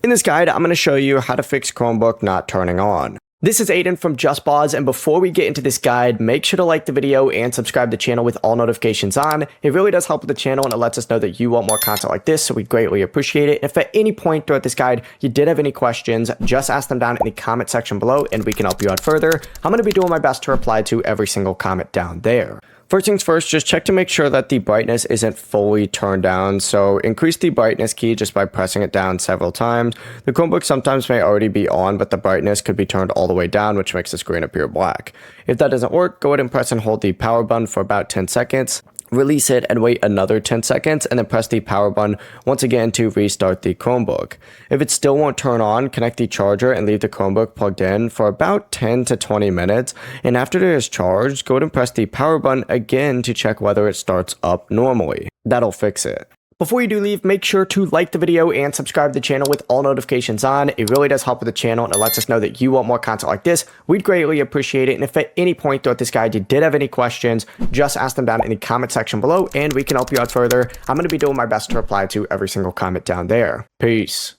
In this guide, I'm going to show you how to fix Chromebook not turning on. This is Aiden from JustBoz, and before we get into this guide, make sure to like the video and subscribe to the channel with all notifications on. It really does help with the channel, and it lets us know that you want more content like this, so we greatly appreciate it. If at any point throughout this guide you did have any questions, just ask them down in the comment section below, and we can help you out further. I'm going to be doing my best to reply to every single comment down there. First things first, just check to make sure that the brightness isn't fully turned down. So increase the brightness key just by pressing it down several times. The Chromebook sometimes may already be on, but the brightness could be turned all the way down, which makes the screen appear black. If that doesn't work, go ahead and press and hold the power button for about 10 seconds. Release it and wait another 10 seconds, and then press the power button once again to restart the Chromebook. If it still won't turn on, connect the charger and leave the Chromebook plugged in for about 10 to 20 minutes. And after it is charged, go ahead and press the power button again to check whether it starts up normally. That'll fix it. Before you do leave, make sure to like the video and subscribe to the channel with all notifications on. It really does help with the channel, and it lets us know that you want more content like this. We'd greatly appreciate it. And if at any point throughout this guide you did have any questions, just ask them down in the comment section below, and we can help you out further. I'm going to be doing my best to reply to every single comment down there. Peace.